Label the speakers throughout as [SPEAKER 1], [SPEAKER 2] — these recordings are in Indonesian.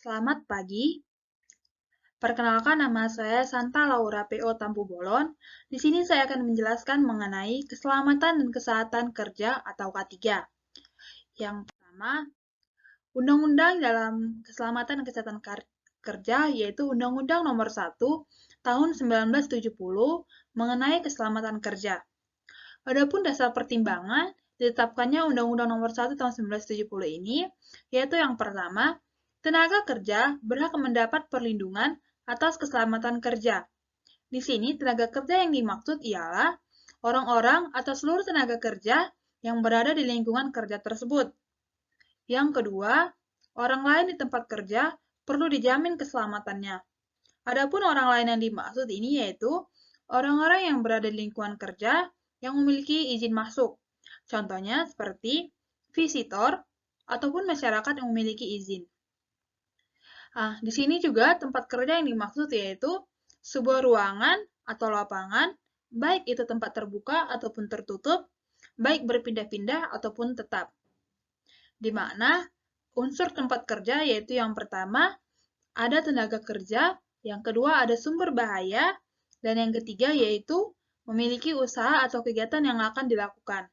[SPEAKER 1] Selamat pagi. Perkenalkan, nama saya Santa Laura P.O. Tampu Bolon. Di sini saya akan menjelaskan mengenai keselamatan dan kesehatan kerja atau K3. Yang pertama, Undang-Undang dalam Keselamatan dan Kesehatan Kerja yaitu Undang-Undang Nomor 1 Tahun 1970 mengenai keselamatan kerja. Adapun dasar pertimbangan ditetapkannya Undang-Undang Nomor 1 Tahun 1970 ini, yaitu yang pertama, tenaga kerja berhak mendapat perlindungan atas keselamatan kerja. Di sini, tenaga kerja yang dimaksud ialah orang-orang atau seluruh tenaga kerja yang berada di lingkungan kerja tersebut. Yang kedua, orang lain di tempat kerja perlu dijamin keselamatannya. Adapun orang lain yang dimaksud ini yaitu orang-orang yang berada di lingkungan kerja yang memiliki izin masuk. Contohnya seperti visitor ataupun masyarakat yang memiliki izin. Di sini juga tempat kerja yang dimaksud yaitu sebuah ruangan atau lapangan, baik itu tempat terbuka ataupun tertutup, baik berpindah-pindah ataupun tetap. Di mana unsur tempat kerja yaitu yang pertama, ada tenaga kerja, yang kedua ada sumber bahaya, dan yang ketiga yaitu memiliki usaha atau kegiatan yang akan dilakukan.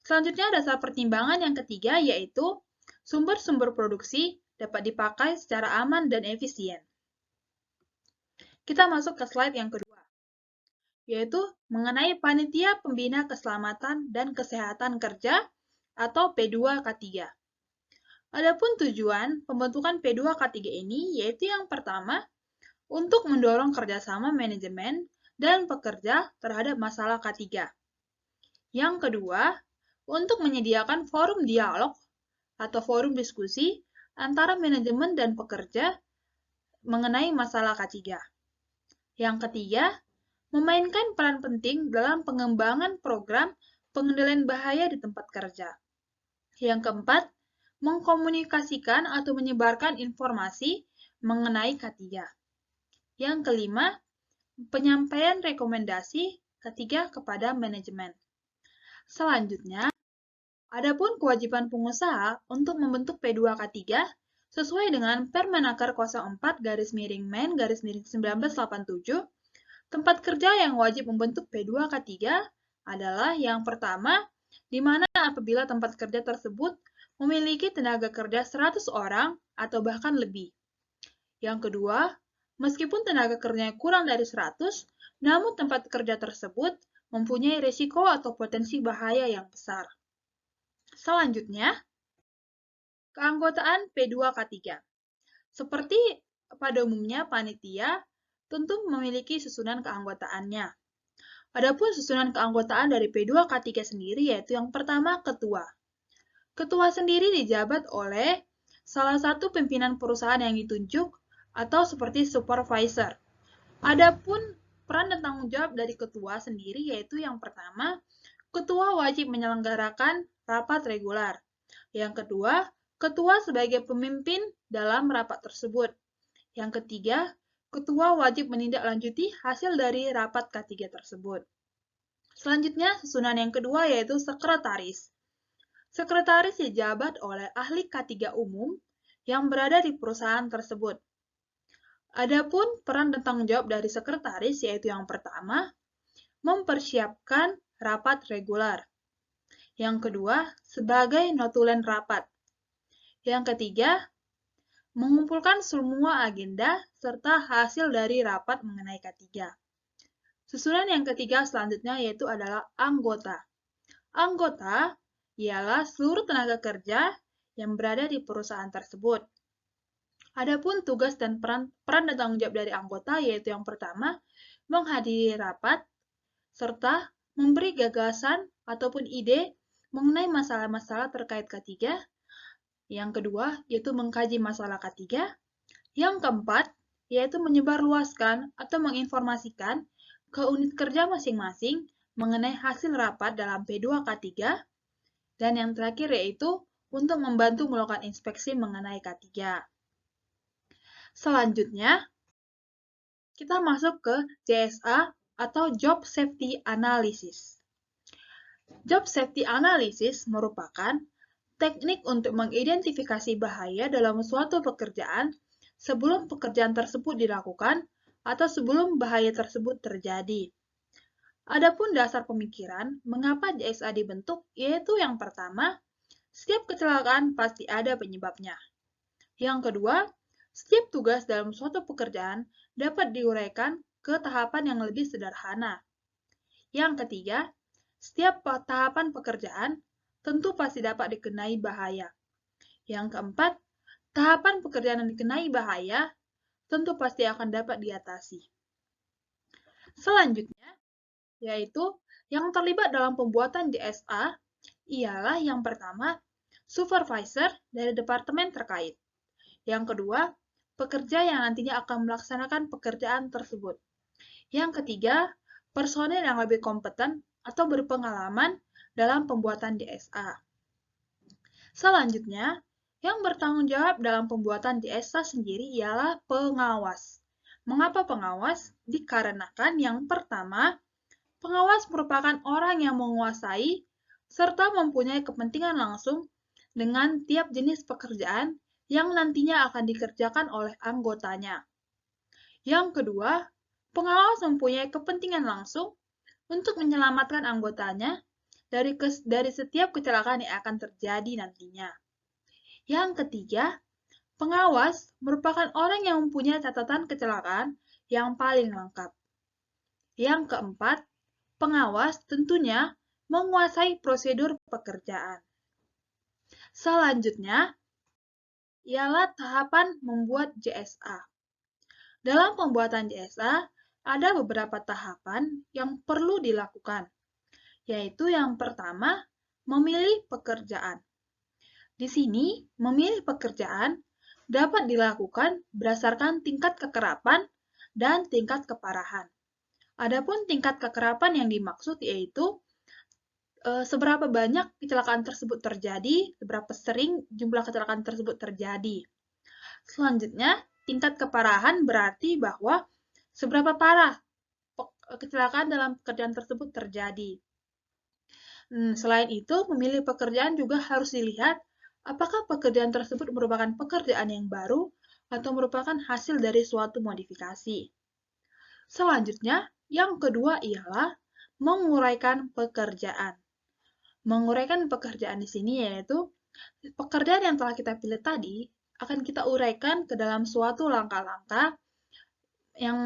[SPEAKER 1] Selanjutnya dasar pertimbangan yang ketiga yaitu sumber-sumber produksi dapat dipakai secara aman dan efisien. Kita masuk ke slide yang kedua, yaitu mengenai Panitia Pembina Keselamatan dan Kesehatan Kerja atau P2K3. Adapun tujuan pembentukan P2K3 ini yaitu yang pertama, untuk mendorong kerjasama manajemen dan pekerja terhadap masalah K3. Yang kedua, untuk menyediakan forum dialog atau forum diskusi antara manajemen dan pekerja mengenai masalah K3. Yang ketiga, memainkan peran penting dalam pengembangan program pengendalian bahaya di tempat kerja. Yang keempat, mengkomunikasikan atau menyebarkan informasi mengenai K3. Yang kelima, penyampaian rekomendasi K3 kepada manajemen. Selanjutnya, adapun kewajiban pengusaha untuk membentuk P2K3 sesuai dengan Permenaker 04-Men-1987, tempat kerja yang wajib membentuk P2K3 adalah yang pertama, di mana apabila tempat kerja tersebut memiliki tenaga kerja 100 orang atau bahkan lebih. Yang kedua, meskipun tenaga kerjanya kurang dari 100, namun tempat kerja tersebut mempunyai risiko atau potensi bahaya yang besar. Selanjutnya, keanggotaan P2K3. Seperti pada umumnya panitia tentu memiliki susunan keanggotaannya. Adapun susunan keanggotaan dari P2K3 sendiri yaitu yang pertama ketua. Ketua sendiri dijabat oleh salah satu pimpinan perusahaan yang ditunjuk atau seperti supervisor. Adapun peran dan tanggung jawab dari ketua sendiri yaitu yang pertama, ketua wajib menyelenggarakan rapat reguler. Yang kedua, ketua sebagai pemimpin dalam rapat tersebut. Yang ketiga, ketua wajib menindaklanjuti hasil dari rapat K3 tersebut. Selanjutnya, susunan yang kedua yaitu sekretaris. Sekretaris dijabat oleh ahli K3 umum yang berada di perusahaan tersebut. Adapun peran dan tanggung jawab dari sekretaris yaitu yang pertama, mempersiapkan rapat reguler. Yang kedua, sebagai notulen rapat. Yang ketiga, mengumpulkan semua agenda serta hasil dari rapat mengenai K3. Susunan yang ketiga selanjutnya yaitu adalah anggota. Anggota ialah seluruh tenaga kerja yang berada di perusahaan tersebut. Adapun tugas dan peran dan tanggung jawab dari anggota yaitu yang pertama, menghadiri rapat, serta memberi gagasan ataupun ide mengenai masalah-masalah terkait K3. Yang kedua, yaitu mengkaji masalah K3. Yang keempat, yaitu menyebarluaskan atau menginformasikan ke unit kerja masing-masing mengenai hasil rapat dalam P2K3. Dan yang terakhir yaitu untuk membantu melakukan inspeksi mengenai K3. Selanjutnya, kita masuk ke JSA atau Job Safety Analysis. Job Safety Analysis merupakan teknik untuk mengidentifikasi bahaya dalam suatu pekerjaan sebelum pekerjaan tersebut dilakukan atau sebelum bahaya tersebut terjadi. Adapun dasar pemikiran mengapa JSA dibentuk, yaitu yang pertama, setiap kecelakaan pasti ada penyebabnya. Yang kedua, setiap tugas dalam suatu pekerjaan dapat diuraikan ke tahapan yang lebih sederhana. Yang ketiga, setiap tahapan pekerjaan tentu pasti dapat dikenai bahaya. Yang keempat, tahapan pekerjaan yang dikenai bahaya tentu pasti akan dapat diatasi. Selanjutnya, yaitu yang terlibat dalam pembuatan JSA ialah yang pertama, supervisor dari departemen terkait. Yang kedua, pekerja yang nantinya akan melaksanakan pekerjaan tersebut. Yang ketiga, personel yang lebih kompeten atau berpengalaman dalam pembuatan JSA. Selanjutnya, yang bertanggung jawab dalam pembuatan JSA sendiri ialah pengawas. Mengapa pengawas? Dikarenakan yang pertama, pengawas merupakan orang yang menguasai serta mempunyai kepentingan langsung dengan tiap jenis pekerjaan yang nantinya akan dikerjakan oleh anggotanya. Yang kedua, pengawas mempunyai kepentingan langsung untuk menyelamatkan anggotanya dari setiap kecelakaan yang akan terjadi nantinya. Yang ketiga, pengawas merupakan orang yang mempunyai catatan kecelakaan yang paling lengkap. Yang keempat, pengawas tentunya menguasai prosedur pekerjaan. Selanjutnya, ialah tahapan membuat JSA. Dalam pembuatan JSA, ada beberapa tahapan yang perlu dilakukan, yaitu yang pertama, memilih pekerjaan. Di sini, memilih pekerjaan dapat dilakukan berdasarkan tingkat kekerapan dan tingkat keparahan. Adapun tingkat kekerapan yang dimaksud yaitu seberapa banyak kecelakaan tersebut terjadi, seberapa sering jumlah kecelakaan tersebut terjadi. Selanjutnya, tingkat keparahan berarti bahwa seberapa parah kecelakaan dalam pekerjaan tersebut terjadi. Selain itu, memilih pekerjaan juga harus dilihat apakah pekerjaan tersebut merupakan pekerjaan yang baru atau merupakan hasil dari suatu modifikasi. Selanjutnya, yang kedua ialah menguraikan pekerjaan. Menguraikan pekerjaan di sini yaitu pekerjaan yang telah kita pilih tadi akan kita uraikan ke dalam suatu langkah-langkah yang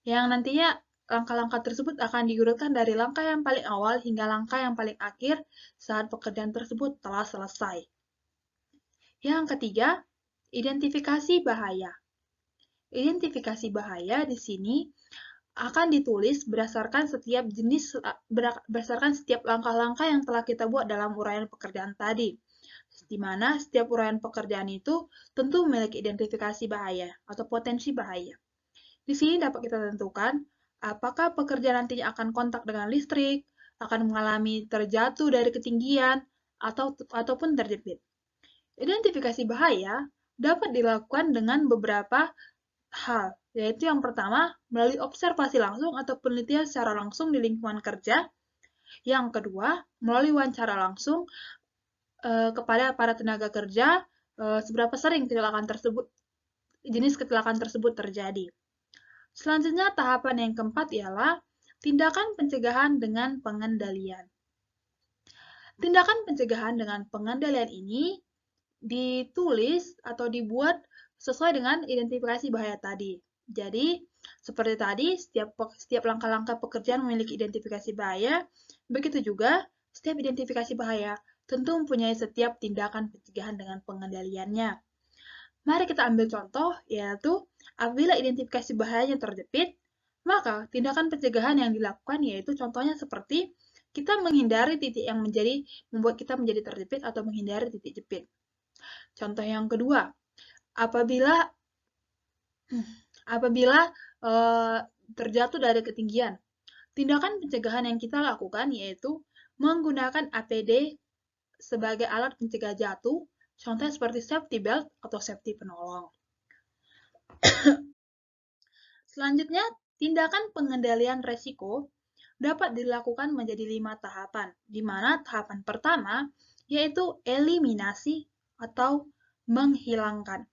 [SPEAKER 1] nantinya langkah-langkah tersebut akan diurutkan dari langkah yang paling awal hingga langkah yang paling akhir saat pekerjaan tersebut telah selesai. Yang ketiga, identifikasi bahaya. Identifikasi bahaya di sini akan ditulis berdasarkan setiap langkah-langkah yang telah kita buat dalam uraian pekerjaan tadi. Di mana setiap uraian pekerjaan itu tentu memiliki identifikasi bahaya atau potensi bahaya. Di sini dapat kita tentukan apakah pekerja nantinya akan kontak dengan listrik, akan mengalami terjatuh dari ketinggian, ataupun terjepit. Identifikasi bahaya dapat dilakukan dengan beberapa hal, yaitu yang pertama, melalui observasi langsung atau penelitian secara langsung di lingkungan kerja. Yang kedua, melalui wawancara langsung kepada para tenaga kerja, seberapa sering jenis kecelakaan tersebut terjadi. Selanjutnya, tahapan yang keempat ialah tindakan pencegahan dengan pengendalian. Tindakan pencegahan dengan pengendalian ini ditulis atau dibuat sesuai dengan identifikasi bahaya tadi. Jadi, seperti tadi, setiap langkah-langkah pekerjaan memiliki identifikasi bahaya, begitu juga setiap identifikasi bahaya tentu mempunyai setiap tindakan pencegahan dengan pengendaliannya. Mari kita ambil contoh, yaitu apabila identifikasi bahayanya terjepit, maka tindakan pencegahan yang dilakukan yaitu contohnya seperti kita menghindari titik yang membuat kita menjadi terjepit atau menghindari titik jepit. Contoh yang kedua, apabila terjatuh dari ketinggian, tindakan pencegahan yang kita lakukan yaitu menggunakan APD sebagai alat pencegah jatuh, contohnya seperti safety belt atau safety penolong. Selanjutnya, tindakan pengendalian resiko dapat dilakukan menjadi 5 tahapan, di mana tahapan pertama yaitu eliminasi atau menghilangkan.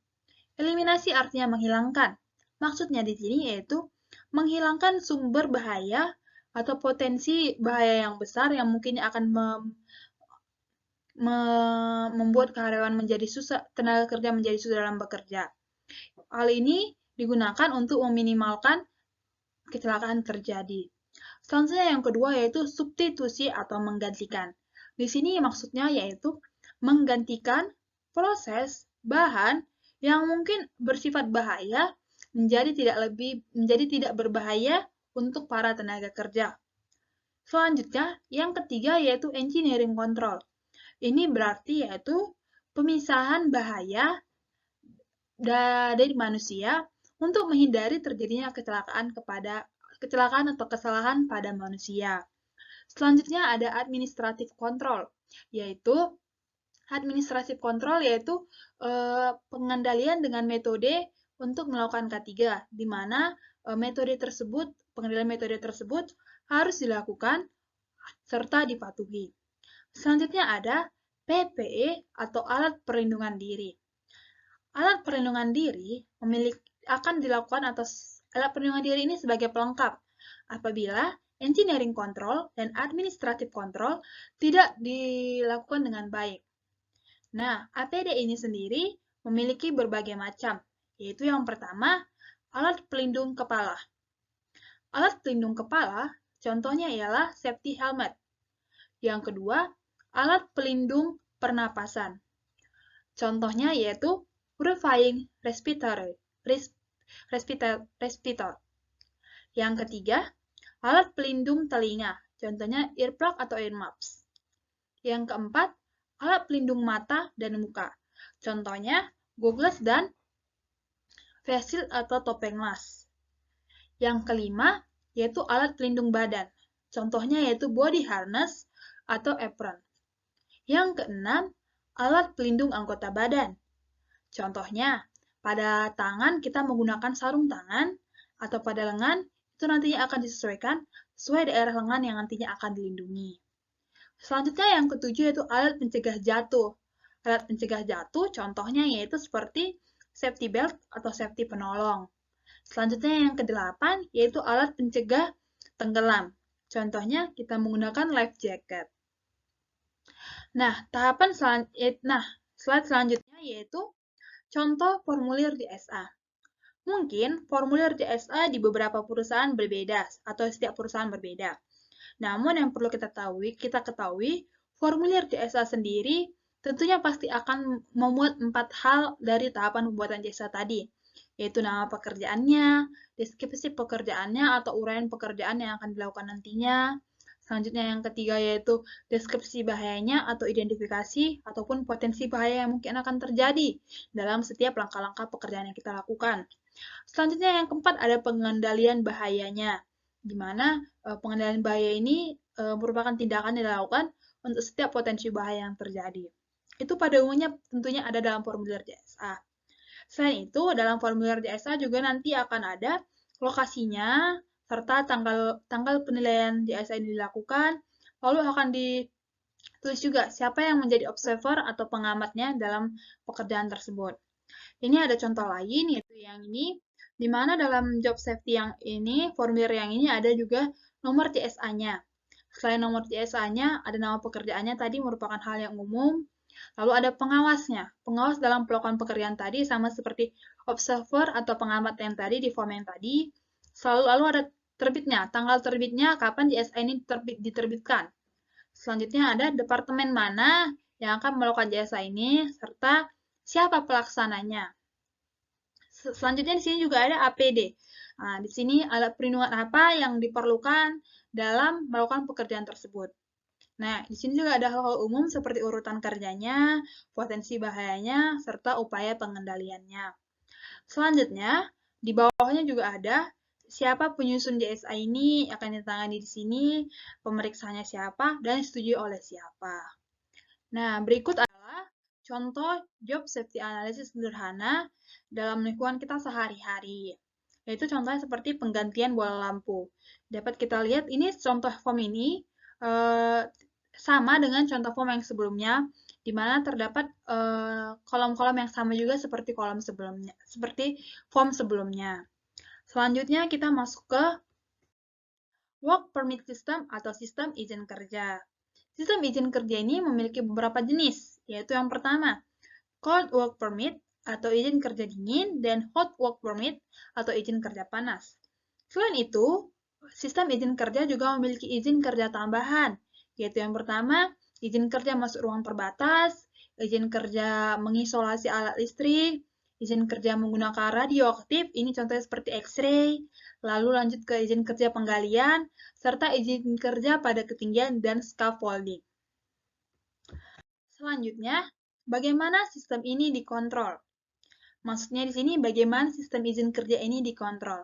[SPEAKER 1] Eliminasi artinya menghilangkan. Maksudnya di sini yaitu menghilangkan sumber bahaya atau potensi bahaya yang besar yang mungkin akan membuat karyawan menjadi susah, tenaga kerja menjadi susah dalam bekerja. Hal ini digunakan untuk meminimalkan kecelakaan terjadi. Selanjutnya yang kedua yaitu substitusi atau menggantikan. Di sini maksudnya yaitu menggantikan proses bahan yang mungkin bersifat bahaya menjadi tidak berbahaya untuk para tenaga kerja. Selanjutnya, yang ketiga yaitu engineering control. Ini berarti yaitu pemisahan bahaya dari manusia untuk menghindari terjadinya kecelakaan atau kesalahan pada manusia. Selanjutnya ada administrative control, yaitu pengendalian dengan metode untuk melakukan K3, di mana pengendalian metode tersebut harus dilakukan serta dipatuhi. Selanjutnya ada PPE atau alat perlindungan diri. Alat perlindungan diri akan dilakukan atas alat perlindungan diri ini sebagai pelengkap apabila engineering control dan administrative control tidak dilakukan dengan baik. Nah, APD ini sendiri memiliki berbagai macam, yaitu yang pertama, alat pelindung kepala. Alat pelindung kepala contohnya ialah safety helmet. Yang kedua, alat pelindung pernapasan. Contohnya yaitu purifying respirator. Yang ketiga, alat pelindung telinga. Contohnya earplug atau earmuffs. Yang keempat, alat pelindung mata dan muka. Contohnya goggles dan face shield atau topeng las. Yang kelima, yaitu alat pelindung badan. Contohnya yaitu body harness atau apron. Yang keenam, alat pelindung anggota badan. Contohnya, pada tangan kita menggunakan sarung tangan atau pada lengan itu nantinya akan disesuaikan sesuai daerah lengan yang nantinya akan dilindungi. Selanjutnya yang ketujuh yaitu alat pencegah jatuh. Alat pencegah jatuh contohnya yaitu seperti safety belt atau safety penolong. Selanjutnya yang kedelapan yaitu alat pencegah tenggelam. Contohnya kita menggunakan life jacket. Nah, slide selanjutnya yaitu contoh formulir DSA. Mungkin formulir DSA di beberapa perusahaan berbeda atau setiap perusahaan berbeda. Namun yang perlu kita ketahui, formulir DSA sendiri tentunya pasti akan memuat 4 hal dari tahapan pembuatan DSA tadi, yaitu nama pekerjaannya, deskripsi pekerjaannya atau uraian pekerjaan yang akan dilakukan nantinya. Selanjutnya yang ketiga yaitu deskripsi bahayanya atau identifikasi ataupun potensi bahaya yang mungkin akan terjadi dalam setiap langkah-langkah pekerjaan yang kita lakukan. Selanjutnya yang keempat ada pengendalian bahayanya, di mana pengendalian bahaya ini merupakan tindakan yang dilakukan untuk setiap potensi bahaya yang terjadi. Itu pada umumnya tentunya ada dalam formulir DSA. Selain itu, dalam formulir DSA juga nanti akan ada lokasinya, serta tanggal penilaian DSA ini dilakukan, lalu akan ditulis juga siapa yang menjadi observer atau pengamatnya dalam pekerjaan tersebut. Ini ada contoh lain, yaitu yang ini, di mana dalam job safety yang ini, formulir yang ini ada juga nomor CSA-nya. Selain nomor CSA-nya, ada nama pekerjaannya tadi merupakan hal yang umum, lalu ada pengawasnya. Pengawas dalam pelakukan pekerjaan tadi sama seperti observer atau pengamat yang tadi di form yang tadi, lalu ada terbitnya, tanggal terbitnya, kapan JSA ini diterbitkan. Selanjutnya ada departemen mana yang akan melakukan JSA ini, serta siapa pelaksananya. Selanjutnya di sini juga ada APD. Nah, di sini alat perlindungan apa yang diperlukan dalam melakukan pekerjaan tersebut. Nah, di sini juga ada hal-hal umum seperti urutan kerjanya, potensi bahayanya, serta upaya pengendaliannya. Selanjutnya, di bawahnya juga ada siapa penyusun JSA ini akan ditangani di sini, pemeriksanya siapa, dan disetujui oleh siapa. Nah, berikut adalah contoh job safety analysis sederhana dalam lingkungan kita sehari-hari. Yaitu contohnya seperti penggantian bola lampu. Dapat kita lihat ini contoh form ini sama dengan contoh form yang sebelumnya, di mana terdapat kolom-kolom yang sama juga seperti form sebelumnya. Selanjutnya kita masuk ke Work Permit System atau sistem izin kerja. Sistem izin kerja ini memiliki beberapa jenis, yaitu yang pertama, Cold Work Permit atau izin kerja dingin, dan Hot Work Permit atau izin kerja panas. Selain itu, sistem izin kerja juga memiliki izin kerja tambahan, yaitu yang pertama, izin kerja masuk ruang terbatas, izin kerja mengisolasi alat listrik, izin kerja menggunakan radioaktif, ini contohnya seperti X-ray, lalu lanjut ke izin kerja penggalian, serta izin kerja pada ketinggian dan scaffolding. Selanjutnya, bagaimana sistem ini dikontrol? Maksudnya di sini bagaimana sistem izin kerja ini dikontrol.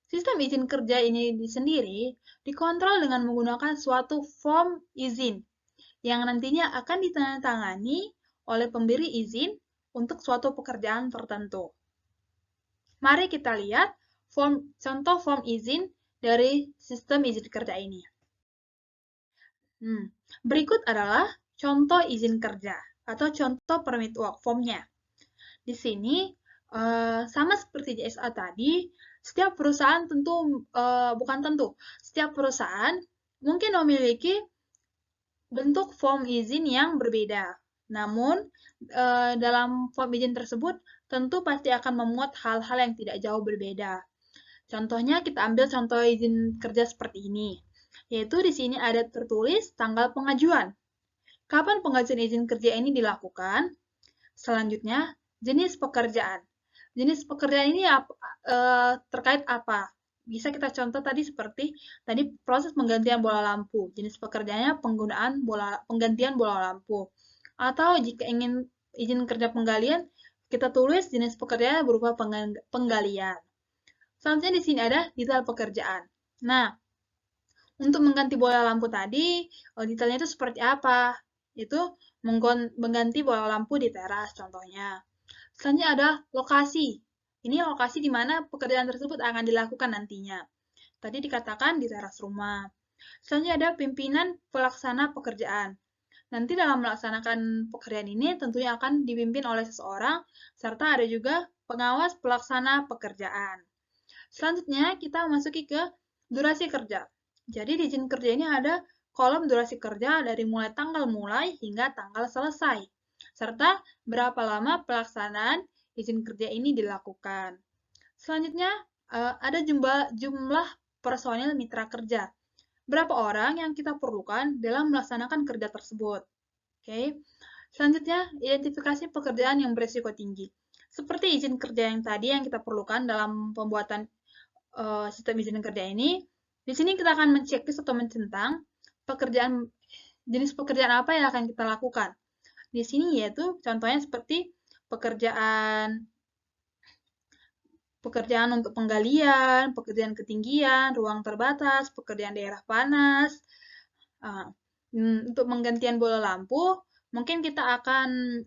[SPEAKER 1] Sistem izin kerja ini sendiri dikontrol dengan menggunakan suatu form izin yang nantinya akan ditandatangani oleh pemberi izin untuk suatu pekerjaan tertentu. Mari kita lihat contoh form izin dari sistem izin kerja ini. Berikut adalah contoh izin kerja atau contoh permit work form-nya. Di sini, sama seperti JSA tadi, setiap perusahaan setiap perusahaan mungkin memiliki bentuk form izin yang berbeda. Namun, dalam form izin tersebut tentu pasti akan memuat hal-hal yang tidak jauh berbeda. Contohnya kita ambil contoh izin kerja seperti ini, yaitu di sini ada tertulis tanggal pengajuan. Kapan pengajuan izin kerja ini dilakukan? Selanjutnya, jenis pekerjaan. Jenis pekerjaan ini terkait apa? Bisa kita contoh tadi seperti tadi proses penggantian bola lampu. Jenis pekerjaannya penggantian bola lampu. Atau jika ingin izin kerja penggalian, kita tulis jenis pekerjaan berupa penggalian. Selanjutnya di sini ada detail pekerjaan. Nah, untuk mengganti bola lampu tadi, detailnya itu seperti apa? Itu mengganti bola lampu di teras contohnya. Selanjutnya ada lokasi. Ini lokasi di mana pekerjaan tersebut akan dilakukan nantinya. Tadi dikatakan di teras rumah. Selanjutnya ada pimpinan pelaksana pekerjaan. Nanti dalam melaksanakan pekerjaan ini tentunya akan dipimpin oleh seseorang, serta ada juga pengawas pelaksana pekerjaan. Selanjutnya kita masuki ke durasi kerja. Jadi di izin kerja ini ada kolom durasi kerja dari mulai tanggal mulai hingga tanggal selesai, serta berapa lama pelaksanaan izin kerja ini dilakukan. Selanjutnya, ada jumlah personil mitra kerja. Berapa orang yang kita perlukan dalam melaksanakan kerja tersebut. Oke. Selanjutnya, identifikasi pekerjaan yang berisiko tinggi. Seperti izin kerja yang tadi yang kita perlukan dalam pembuatan sistem izin kerja ini, di sini kita akan menceklis atau mencentang jenis pekerjaan apa yang akan kita lakukan. Di sini yaitu contohnya seperti pekerjaan untuk penggalian, pekerjaan ketinggian, ruang terbatas, pekerjaan daerah panas. Untuk penggantian bola lampu, mungkin kita akan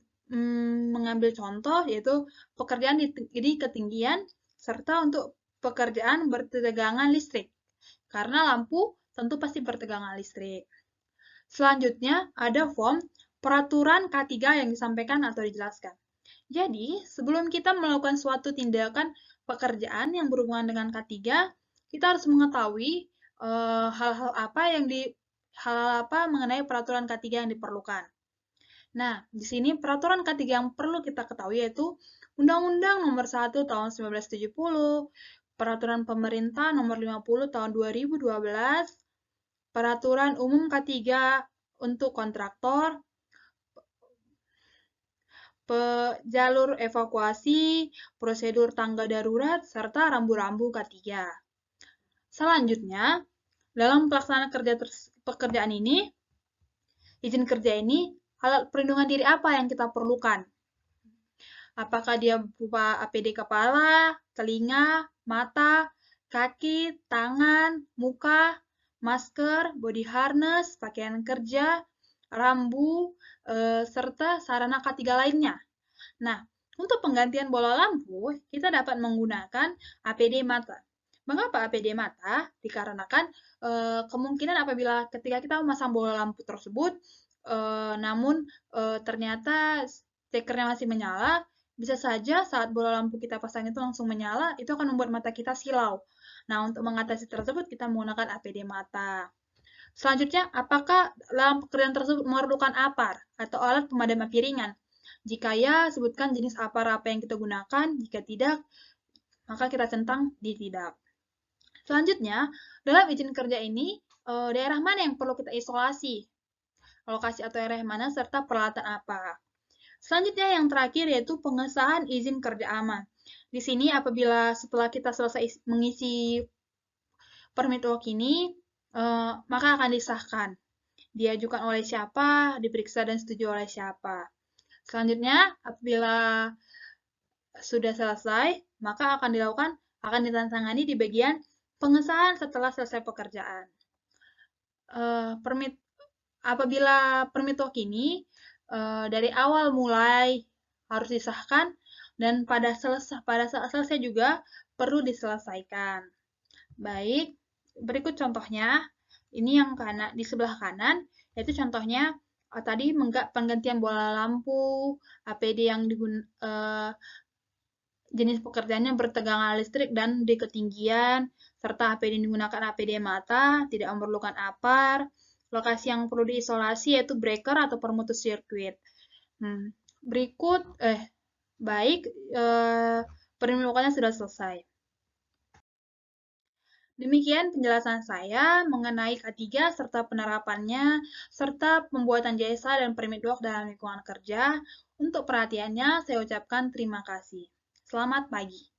[SPEAKER 1] mengambil contoh yaitu pekerjaan di ketinggian serta untuk pekerjaan bertegangan listrik. Karena lampu tentu pasti bertegangan listrik. Selanjutnya ada form peraturan K3 yang disampaikan atau dijelaskan. Jadi, sebelum kita melakukan suatu tindakan pekerjaan yang berhubungan dengan K3, kita harus mengetahui hal-hal apa mengenai peraturan K3 yang diperlukan. Nah, di sini peraturan K3 yang perlu kita ketahui yaitu Undang-Undang Nomor 1 Tahun 1970, Peraturan Pemerintah Nomor 50 Tahun 2012, Peraturan Umum K3 untuk kontraktor, jalur evakuasi, prosedur tangga darurat, serta rambu-rambu K3. Selanjutnya, dalam pelaksanaan pekerjaan ini, izin kerja ini, alat perlindungan diri apa yang kita perlukan? Apakah dia berupa APD kepala, telinga, mata, kaki, tangan, muka, masker, body harness, pakaian kerja, rambu, serta sarana K3 lainnya. Nah, untuk penggantian bola lampu, kita dapat menggunakan APD mata. Mengapa APD mata? Dikarenakan kemungkinan apabila ketika kita memasang bola lampu tersebut, namun ternyata stekernya masih menyala, bisa saja saat bola lampu kita pasang itu langsung menyala, itu akan membuat mata kita silau. Nah, untuk mengatasi tersebut kita menggunakan APD mata. Selanjutnya, apakah dalam pekerjaan tersebut memerlukan APAR atau alat pemadam api ringan? Jika ya, sebutkan jenis APAR apa yang kita gunakan. Jika tidak, maka kita centang di tidak. Selanjutnya, dalam izin kerja ini, daerah mana yang perlu kita isolasi? Lokasi atau daerah mana, serta peralatan apa? Selanjutnya yang terakhir yaitu pengesahan izin kerja aman. Di sini apabila setelah kita selesai mengisi permit work ini, maka akan disahkan. Diajukan oleh siapa, diperiksa dan setuju oleh siapa. Selanjutnya, apabila sudah selesai, maka akan ditandatangani di bagian pengesahan setelah selesai pekerjaan. Apabila permit work ini dari awal mulai harus disahkan dan pada saat selesai juga perlu diselesaikan. Baik, berikut contohnya. Ini yang di sebelah kanan, yaitu contohnya tadi penggantian bola lampu, APD yang jenis pekerjaannya bertegangan listrik dan di ketinggian, serta APD yang digunakan APD mata, tidak memerlukan APAR. Lokasi yang perlu diisolasi yaitu breaker atau pemutus sirkuit. Baik, permintaannya sudah selesai. Demikian penjelasan saya mengenai K3 serta penerapannya, serta pembuatan jasa dan permit work dalam lingkungan kerja. Untuk perhatiannya, saya ucapkan terima kasih. Selamat pagi.